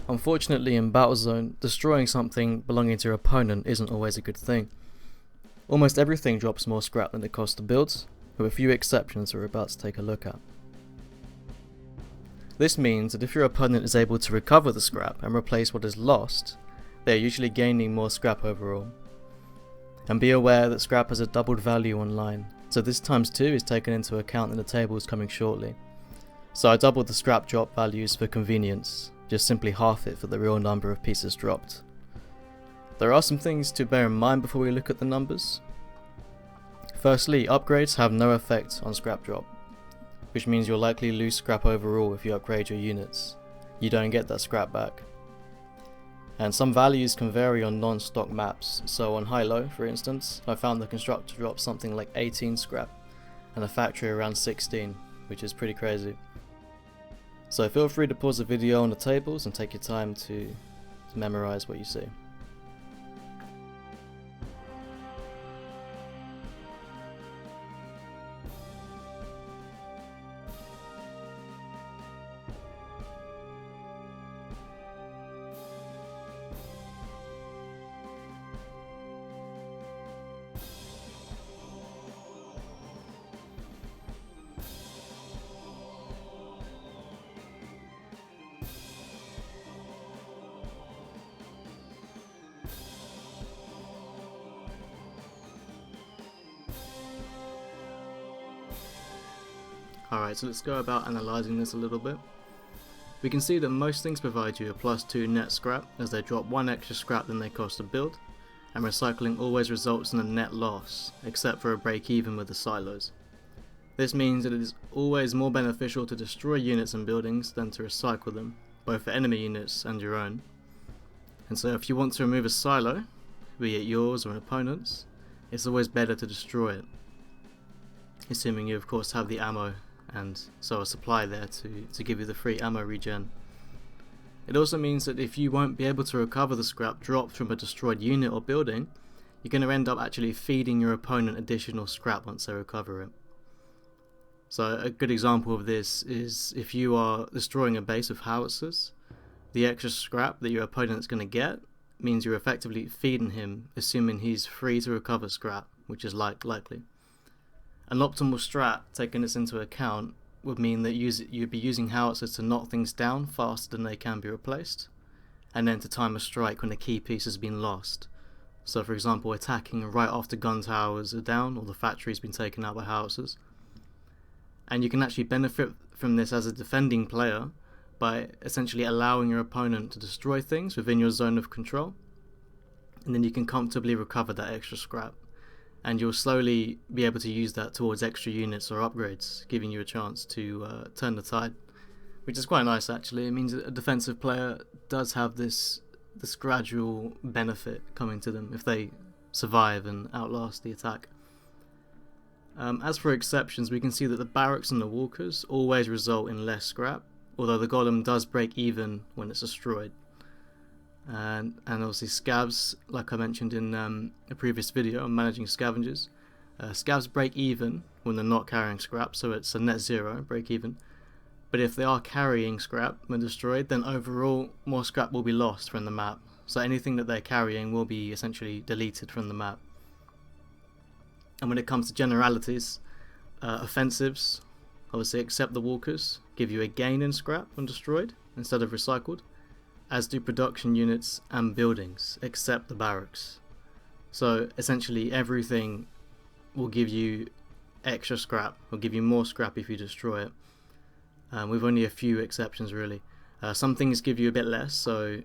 Unfortunately, in Battlezone, destroying something belonging to your opponent isn't always a good thing. Almost everything drops more scrap than it costs to build, with a few exceptions we're about to take a look at. This means that if your opponent is able to recover the scrap and replace what is lost, they are usually gaining more scrap overall. And be aware that scrap has a doubled value online, so this times 2 is taken into account in the tables coming shortly. So I doubled the scrap drop values for convenience, just simply half it for the real number of pieces dropped. There are some things to bear in mind before we look at the numbers. Firstly, upgrades have no effect on scrap drop, which means you'll likely lose scrap overall if you upgrade your units. You don't get that scrap back. And some values can vary on non-stock maps, so on high-low, for instance, I found the constructor dropped something like 18 scrap, and the factory around 16, which is pretty crazy. So feel free to pause the video on the tables and take your time to memorize what you see. Alright, so let's go about analysing this a little bit. We can see that most things provide you a +2 net scrap, as they drop 1 extra scrap than they cost to build, and recycling always results in a net loss, except for a break even with the silos. This means that it is always more beneficial to destroy units and buildings than to recycle them, both for enemy units and your own. And so if you want to remove a silo, be it yours or an opponent's, it's always better to destroy it, assuming you of course have the ammo and so a supply there to give you the free ammo regen. It also means that if you won't be able to recover the scrap dropped from a destroyed unit or building, you're going to end up actually feeding your opponent additional scrap once they recover it. So a good example of this is if you are destroying a base of howitzers, the extra scrap that your opponent's going to get means you're effectively feeding him, assuming he's free to recover scrap, which is likely. An optimal strat, taking this into account, would mean that you'd be using howitzers to knock things down faster than they can be replaced, and then to time a strike when a key piece has been lost. So for example, attacking right after gun towers are down or the factory's been taken out by howitzers. And you can actually benefit from this as a defending player by essentially allowing your opponent to destroy things within your zone of control, and then you can comfortably recover that extra scrap. And you'll slowly be able to use that towards extra units or upgrades, giving you a chance to turn the tide, which is quite nice actually. It means that a defensive player does have this gradual benefit coming to them if they survive and outlast the attack. As for exceptions, we can see that the barracks and the walkers always result in less scrap, although the golem does break even when it's destroyed. And obviously scavs, like I mentioned in a previous video on managing scavengers, scavs break even when they're not carrying scrap, so it's a net zero break even. But if they are carrying scrap when destroyed, then overall more scrap will be lost from the map, so anything that they're carrying will be essentially deleted from the map. And when it comes to generalities, offensives, obviously except the walkers, give you a gain in scrap when destroyed instead of recycled, as do production units and buildings, except the barracks. So essentially everything will give you extra scrap, will give you more scrap if you destroy it, with only a few exceptions really. Some things give you a bit less, so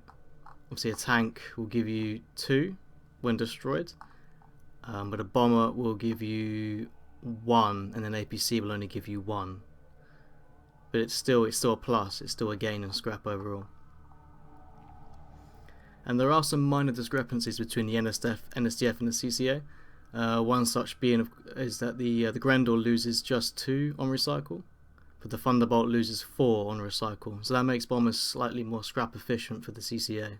obviously a tank will give you 2 when destroyed, but a bomber will give you 1, and an APC will only give you 1. But it's still a plus, it's still a gain in scrap overall. And there are some minor discrepancies between the NSDF and the CCA. One such being is that the Grendel loses just 2 on recycle, but the Thunderbolt loses 4 on recycle. So that makes bombers slightly more scrap efficient for the CCA.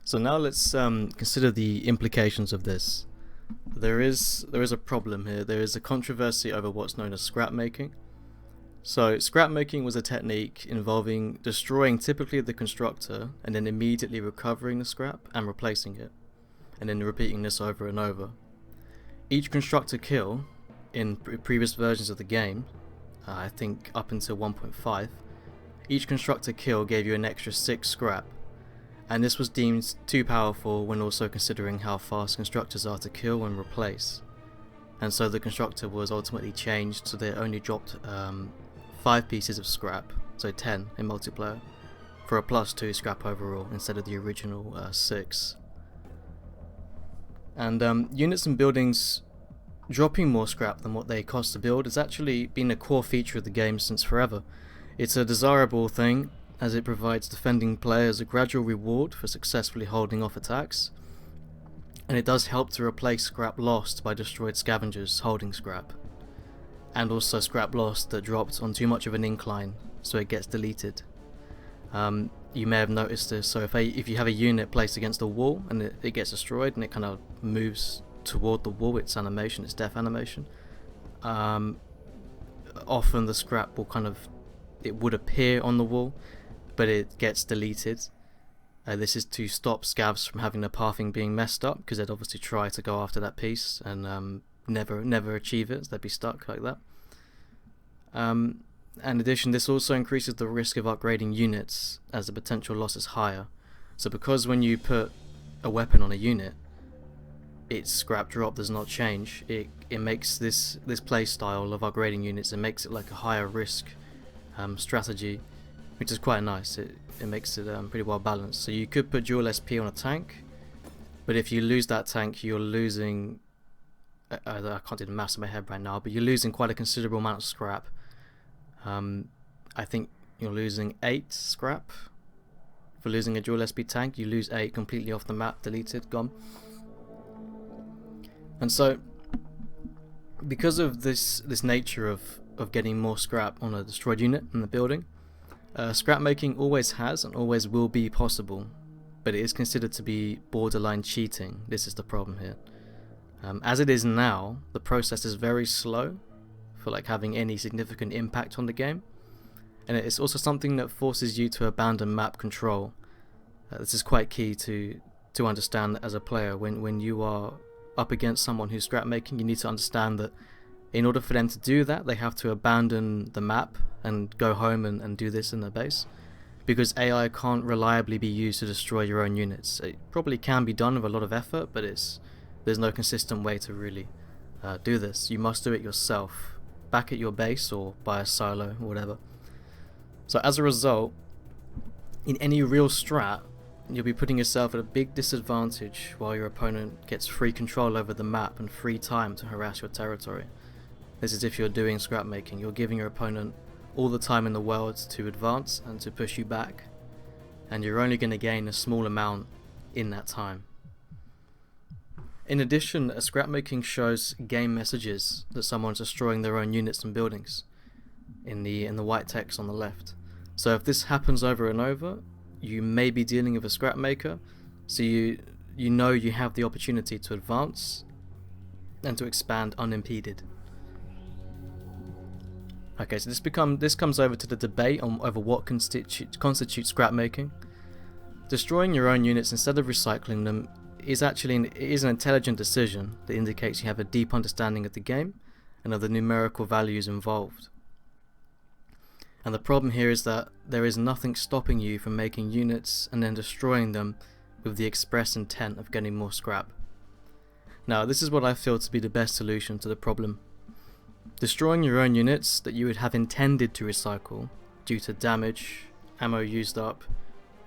So now let's consider the implications of this. There is a problem here. There is a controversy over what's known as scrapmaking. So scrapmaking was a technique involving destroying typically the constructor and then immediately recovering the scrap and replacing it, and then repeating this over and over. Each constructor kill in previous versions of the game, I think up until 1.5, each constructor kill gave you an extra 6 scrap, and this was deemed too powerful when also considering how fast constructors are to kill and replace. And so the constructor was ultimately changed so they only dropped 5 pieces of scrap, so 10 in multiplayer, for a +2 scrap overall instead of the original 6. And units and buildings dropping more scrap than what they cost to build has actually been a core feature of the game since forever. It's a desirable thing as it provides defending players a gradual reward for successfully holding off attacks, and it does help to replace scrap lost by destroyed scavengers holding scrap, and also scrap lost that dropped on too much of an incline so it gets deleted. You may have noticed this, so if you have a unit placed against a wall and it gets destroyed and it kind of moves toward the wall, its animation, its death animation, often the scrap will it would appear on the wall, but it gets deleted. This is to stop scavs from having their pathing being messed up, because they'd obviously try to go after that piece and never achieve it, so they'd be stuck like that. In addition, this also increases the risk of upgrading units as the potential loss is higher. So because when you put a weapon on a unit, its scrap drop does not change, it makes this play style of upgrading units, it makes it like a higher risk strategy, which is quite nice. It makes it pretty well balanced. So you could put dual SP on a tank, but if you lose that tank, you're losing, I can't do the maths in my head right now, but you're losing quite a considerable amount of scrap. I think you're losing 8 scrap for losing a dual SP tank. You lose 8 completely off the map, deleted, gone. And so because of this nature of getting more scrap on a destroyed unit in the building, scrap making always has and always will be possible, but it is considered to be borderline cheating. This is the problem here. As it is now, the process is very slow for having any significant impact on the game, and it's also something that forces you to abandon map control. This is quite key to understand as a player. When you are up against someone who's scrap making, you need to understand that in order for them to do that, they have to abandon the map and go home and do this in their base, because AI can't reliably be used to destroy your own units. It probably can be done with a lot of effort, but there's no consistent way to really do this. You must do it yourself, back at your base or by a silo or whatever. So as a result, in any real strat, you'll be putting yourself at a big disadvantage while your opponent gets free control over the map and free time to harass your territory. This is if you're doing scrap making. You're giving your opponent all the time in the world to advance and to push you back, and you're only going to gain a small amount in that time. In addition, scrapmaking shows game messages that someone's destroying their own units and buildings in the white text on the left. So if this happens over and over, you may be dealing with a scrap maker, so you know you have the opportunity to advance and to expand unimpeded. Okay, so this comes over to the debate over what constitutes scrapmaking. Destroying your own units instead of recycling them is an intelligent decision that indicates you have a deep understanding of the game and of the numerical values involved. And the problem here is that there is nothing stopping you from making units and then destroying them with the express intent of getting more scrap. Now, this is what I feel to be the best solution to the problem. Destroying your own units that you would have intended to recycle due to damage, ammo used up,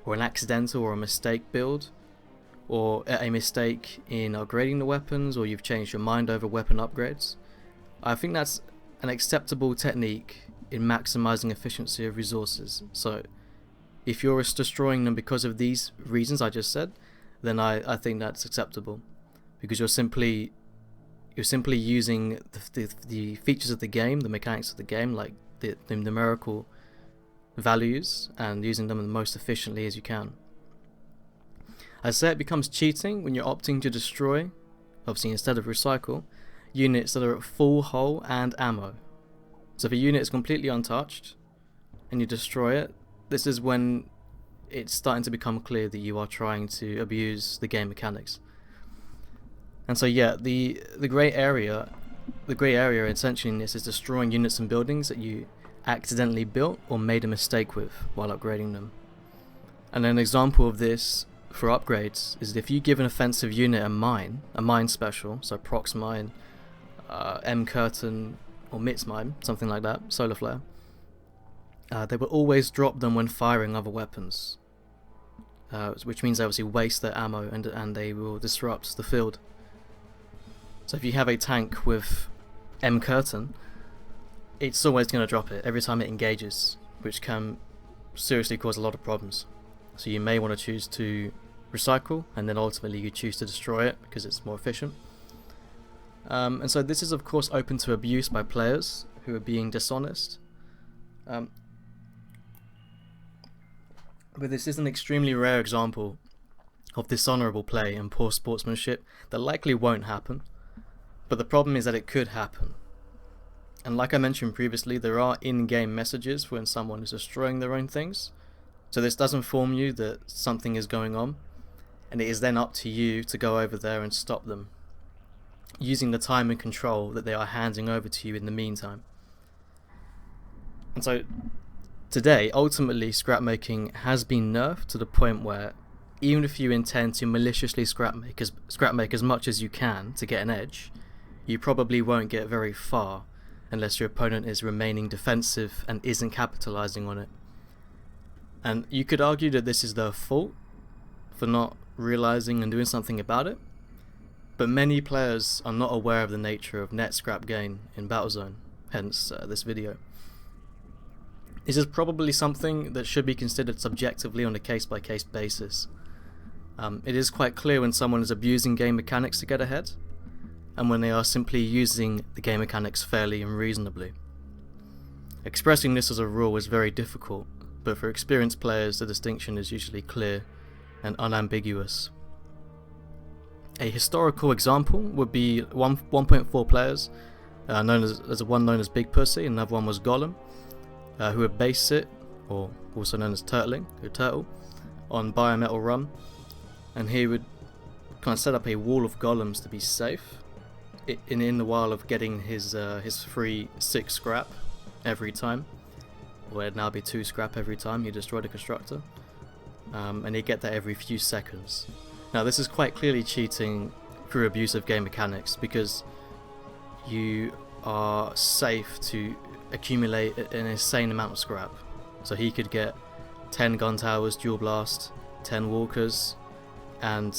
or an accidental or a mistake build, or a mistake in upgrading the weapons, or you've changed your mind over weapon upgrades. I think that's an acceptable technique in maximizing efficiency of resources. So if you're destroying them because of these reasons I just said, then I think that's acceptable, because you're simply using the features of the game, the mechanics of the game, like the numerical values, and using them the most efficiently as you can. I say it becomes cheating when you're opting to destroy, obviously instead of recycle, units that are at full hull and ammo. So if a unit is completely untouched and you destroy it, this is when it's starting to become clear that you are trying to abuse the game mechanics. And so yeah, the grey area essentially in this is destroying units and buildings that you accidentally built or made a mistake with while upgrading them. And an example of this for upgrades is if you give an offensive unit a mine special, so prox mine, M curtain or Mitz mine, something like that, solar flare, they will always drop them when firing other weapons, which means they obviously waste their ammo and they will disrupt the field. So if you have a tank with M curtain, it's always going to drop it every time it engages, which can seriously cause a lot of problems. So you may want to choose to recycle, and then ultimately you choose to destroy it because it's more efficient. And so this is of course open to abuse by players who are being dishonest. But this is an extremely rare example of dishonorable play and poor sportsmanship that likely won't happen. But the problem is that it could happen. And like I mentioned previously, there are in-game messages when someone is destroying their own things. So this does inform you that something is going on, and it is then up to you to go over there and stop them, using the time and control that they are handing over to you in the meantime. And so today, ultimately, scrapmaking has been nerfed to the point where even if you intend to maliciously scrapmake as much as you can to get an edge, you probably won't get very far unless your opponent is remaining defensive and isn't capitalizing on it. And you could argue that this is their fault for not realizing and doing something about it, but many players are not aware of the nature of net scrap gain in Battlezone, hence this video. This is probably something that should be considered subjectively on a case-by-case basis. It is quite clear when someone is abusing game mechanics to get ahead, and when they are simply using the game mechanics fairly and reasonably. Expressing this as a rule is very difficult, but for experienced players the distinction is usually clear and unambiguous. A historical example would be 1.4 players, one known as Big Pussy, and another one was Golem, who would base it, or also known as Turtle, on Biometal Rum, and he would kind of set up a wall of golems to be safe, in the while of getting his free 6 scrap every time, or it'd now be 2 scrap every time he destroyed a constructor, and he'd get that every few seconds. Now this is quite clearly cheating through abuse of game mechanics, because you are safe to accumulate an insane amount of scrap. So he could get 10 gun towers, dual blast, 10 walkers, and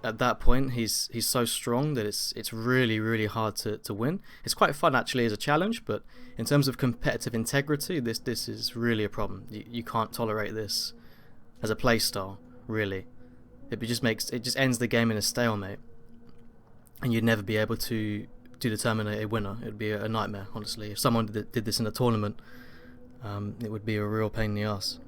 at that point he's so strong that it's really hard to win. It's quite fun actually as a challenge, but in terms of competitive integrity, this is really a problem. You can't tolerate this as a play style, really. It just ends the game in a stalemate, and you'd never be able to determine a winner. It would be a nightmare, honestly. If someone did this in a tournament, it would be a real pain in the ass.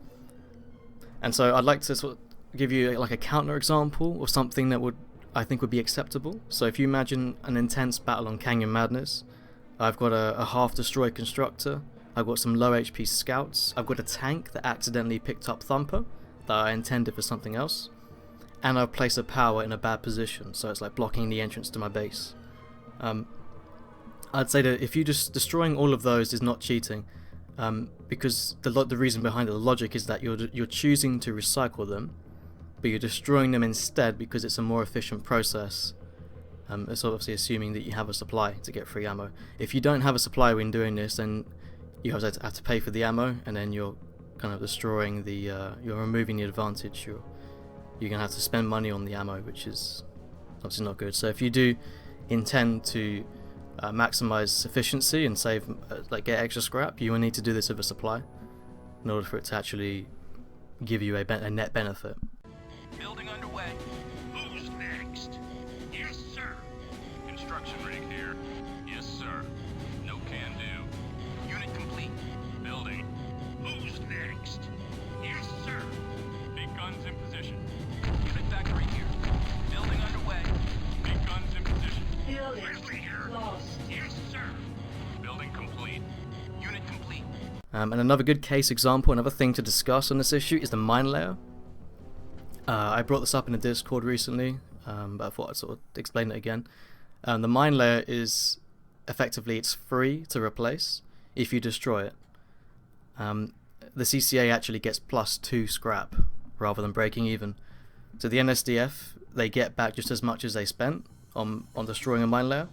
And so I'd like to sort of give you like a counter example of something that I think would be acceptable. So if you imagine an intense battle on Canyon Madness, I've got a half destroyed constructor, I've got some low HP scouts, I've got a tank that accidentally picked up Thumper that I intended for something else, and I've placed a power in a bad position, so it's like blocking the entrance to my base. I'd say that if you just destroying all of those is not cheating, because the reason behind it, the logic is that you're choosing to recycle them, but you're destroying them instead because it's a more efficient process. It's obviously assuming that you have a supply to get free ammo. If you don't have a supply when doing this, then you have to pay for the ammo, and then you're kind of destroying you're removing the advantage. You're gonna have to spend money on the ammo, which is obviously not good. So if you do intend to maximize efficiency and save, get extra scrap, you will need to do this with a supply in order for it to actually give you a net benefit. Building underway. Who's next? Yes, sir. Construction rig here. Yes, sir. No can do. Unit complete. Building. Who's next? Yes, sir. Big guns in position. Unit factory here. Building underway. Big guns in position. Building lost. Yes, sir. Building complete. Unit And another good case example, another thing to discuss on this issue is the Minelayer. I brought this up in a Discord recently, but I thought I'd sort of explain it again. The Minelayer is effectively, it's free to replace if you destroy it. The CCA actually gets +2 scrap rather than breaking even. So the NSDF, they get back just as much as they spent on destroying a Minelayer.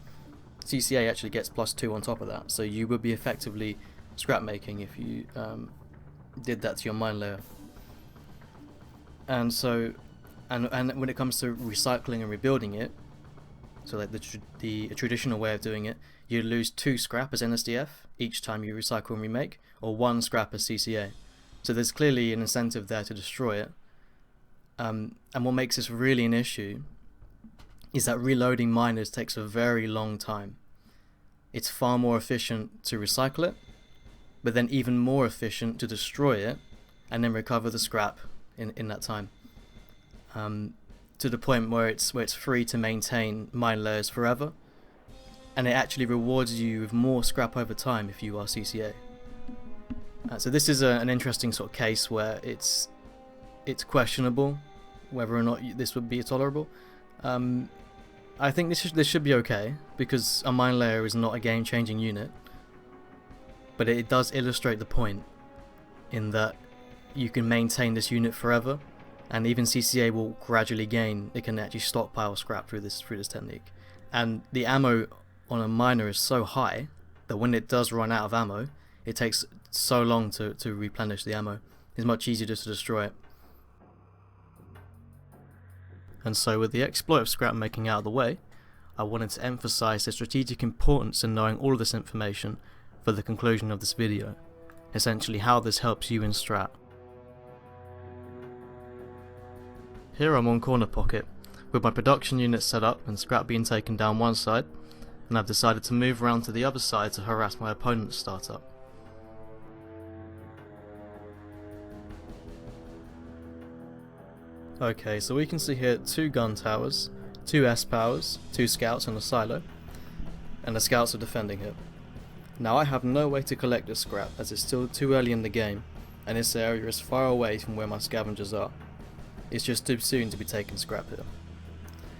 CCA actually gets +2 on top of that, so you would be effectively scrap making if you did that to your Minelayer. And so, and when it comes to recycling and rebuilding it, so like the traditional way of doing it, you lose 2 scrap as NSDF each time you recycle and remake, or 1 scrap as CCA. So there's clearly an incentive there to destroy it. And what makes this really an issue is that reloading miners takes a very long time. It's far more efficient to recycle it, but then even more efficient to destroy it and then recover the scrap in that time. To the point where it's free to maintain mine layers forever, and it actually rewards you with more scrap over time if you are CCA. So this is an interesting sort of case where it's questionable whether or not this would be tolerable. I think this should be okay, because a mine layer is not a game-changing unit, but it does illustrate the point in that you can maintain this unit forever, and even CCA will gradually gain. It can actually stockpile scrap through this technique, and the ammo on a miner is so high that when it does run out of ammo, it takes so long to replenish the ammo. It's much easier just to destroy it. And so with the exploit of scrap making out of the way, I wanted to emphasize the strategic importance in knowing all of this information for the conclusion of this video, essentially how this helps you in Strat. Here I'm on Corner Pocket, with my production unit set up and scrap being taken down one side, and I've decided to move around to the other side to harass my opponent's startup. Okay, so we can see here 2 gun towers, 2 S-powers, 2 scouts and a silo, and the scouts are defending it. Now I have no way to collect this scrap as it's still too early in the game, and this area is far away from where my scavengers are. It's just too soon to be taking scrap here.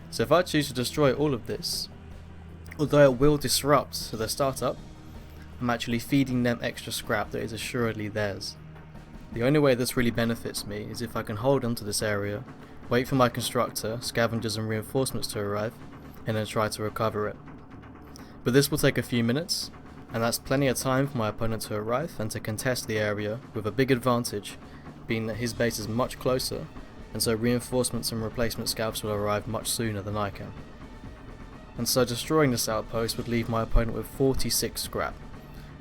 So if I choose to destroy all of this, although it will disrupt their startup, I'm actually feeding them extra scrap that is assuredly theirs. The only way this really benefits me is if I can hold onto this area, wait for my constructor, scavengers and reinforcements to arrive, and then try to recover it. But this will take a few minutes, and that's plenty of time for my opponent to arrive and to contest the area with a big advantage, being that his base is much closer, and so reinforcements and replacement scouts will arrive much sooner than I can. And so destroying this outpost would leave my opponent with 46 scrap,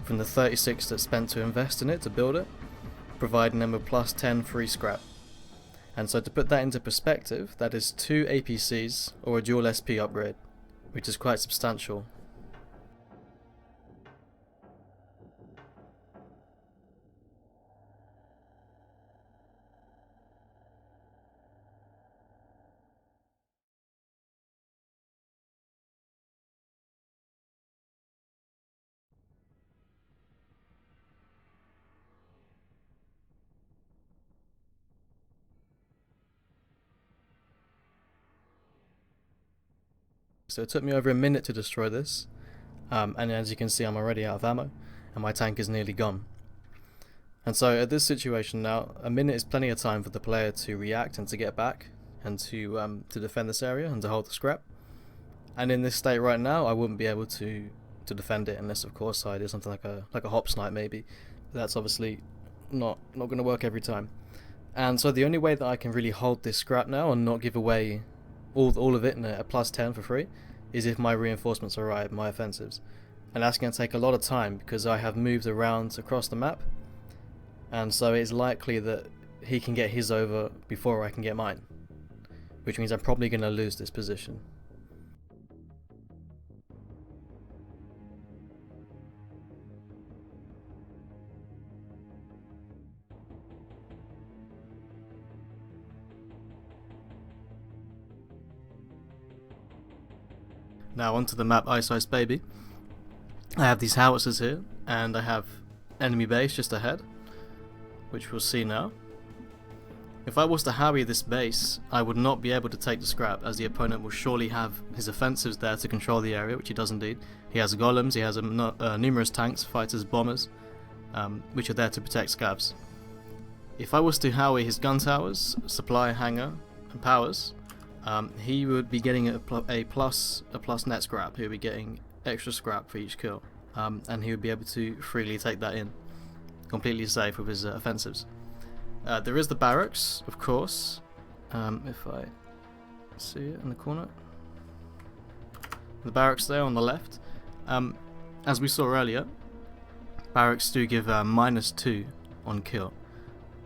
from the 36 that's spent to invest in it to build it, providing them with +10 free scrap. And so to put that into perspective, that is 2 APCs or a dual SP upgrade, which is quite substantial. So it took me over a minute to destroy this, and as you can see I'm already out of ammo, and my tank is nearly gone. And so at this situation now, a minute is plenty of time for the player to react and to get back, and to defend this area and to hold the scrap. And in this state right now, I wouldn't be able to defend it unless of course I did something like a hop snipe maybe. But that's obviously not going to work every time. And so the only way that I can really hold this scrap now and not give away all of it in a +10 for free is if my reinforcements arrive, my offensives. And that's going to take a lot of time because I have moved around across the map, and so it's likely that he can get his over before I can get mine, which means I'm probably going to lose this position. Now onto the map Ice Ice Baby. I have these howitzers here, and I have enemy base just ahead, which we'll see now. If I was to harry this base, I would not be able to take the scrap, as the opponent will surely have his offensives there to control the area, which he does indeed. He has golems, he has numerous tanks, fighters, bombers, which are there to protect scavs. If I was to harry his gun towers, supply hangar, and powers, he would be getting a plus net scrap. He would be getting extra scrap for each kill, and he would be able to freely take that in, completely safe with his offensives. There is the barracks, of course, if I see it in the corner. The barracks there on the left. As we saw earlier, barracks do give -2 on kill.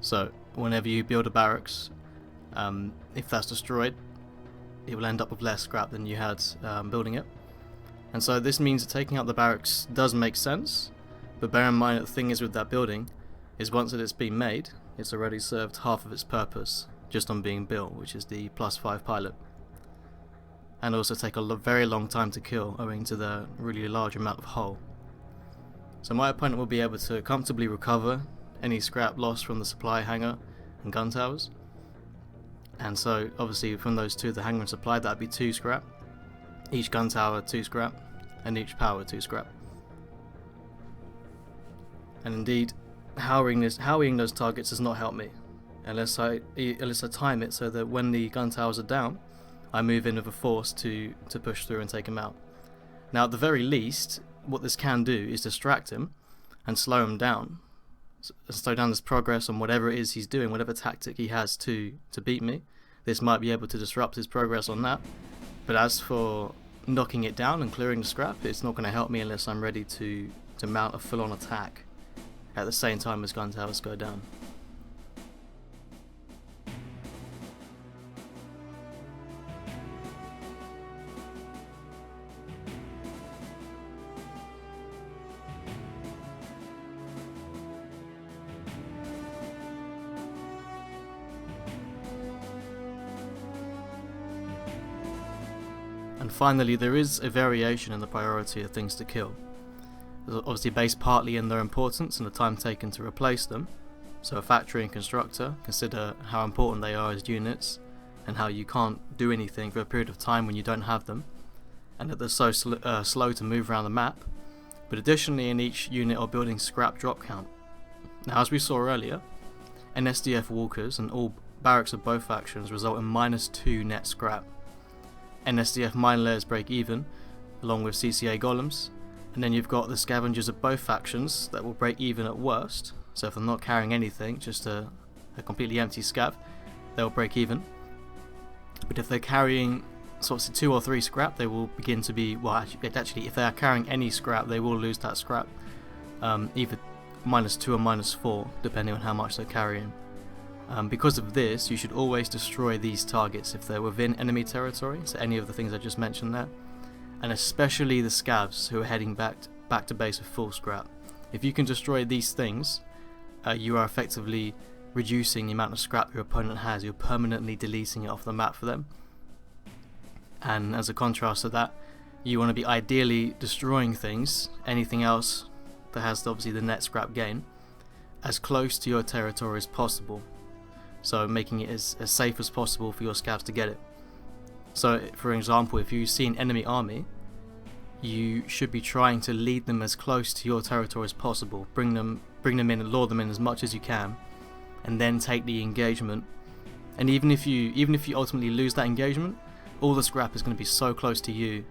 So whenever you build a barracks, if that's destroyed, it will end up with less scrap than you had building it. And so this means that taking out the barracks does make sense, but bear in mind that the thing is with that building is once that it's been made, it's already served half of its purpose just on being built, which is the +5 pilot. And also take a very long time to kill owing to the really large amount of hull. So my opponent will be able to comfortably recover any scrap lost from the supply hangar and gun towers. And so obviously from those two, the hangar and supply, that'd be 2 scrap. Each gun tower 2 scrap, and each power 2 scrap. And indeed, harrying those targets does not help me, unless I time it so that when the gun towers are down, I move in with a force to push through and take him out. Now at the very least, what this can do is distract him and slow him down. Slow down his progress on whatever it is he's doing, whatever tactic he has to beat me. This might be able to disrupt his progress on that. But as for knocking it down and clearing the scrap, it's not going to help me unless I'm ready to mount a full-on attack at the same time as gun towers go down. And finally, there is a variation in the priority of things to kill. It's obviously based partly in their importance and the time taken to replace them. So a factory and constructor, consider how important they are as units and how you can't do anything for a period of time when you don't have them, and that they're so slow to move around the map. But additionally, in each unit or building scrap drop count. Now, as we saw earlier, NSDF walkers and all barracks of both factions result in -2 net scrap. NSDF Minelayers break even, along with CCA golems, and then you've got the scavengers of both factions that will break even at worst. So if they're not carrying anything, just a completely empty scav, they'll break even. But if they're carrying sort of 2 or 3 scrap, they will begin to be, well actually if they are carrying any scrap, they will lose that scrap, either -2 or -4, depending on how much they're carrying. Because of this, you should always destroy these targets if they're within enemy territory, so any of the things I just mentioned there, and especially the scavs who are heading back to base with full scrap. If you can destroy these things, you are effectively reducing the amount of scrap your opponent has. You're permanently deleting it off the map for them. And as a contrast to that, you want to be ideally destroying things, anything else that has obviously the net scrap gain, as close to your territory as possible. So making it as safe as possible for your scavs to get it. So for example, if you see an enemy army, you should be trying to lead them as close to your territory as possible. Bring them in and lure them in as much as you can, and then take the engagement. And even if you ultimately lose that engagement, all the scrap is going to be so close to you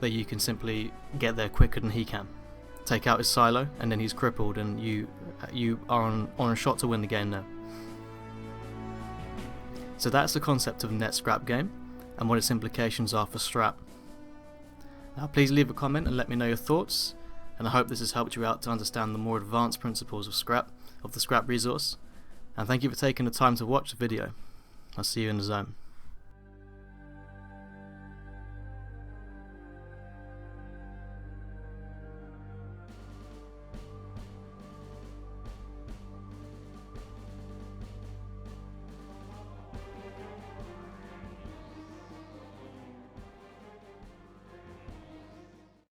that you can simply get there quicker than he can. Take out his silo, and then he's crippled, and you are on a shot to win the game now. So that's the concept of a net scrap game, and what its implications are for strat. Now please leave a comment and let me know your thoughts, and I hope this has helped you out to understand the more advanced principles of the scrap resource, and thank you for taking the time to watch the video. I'll see you in the zone.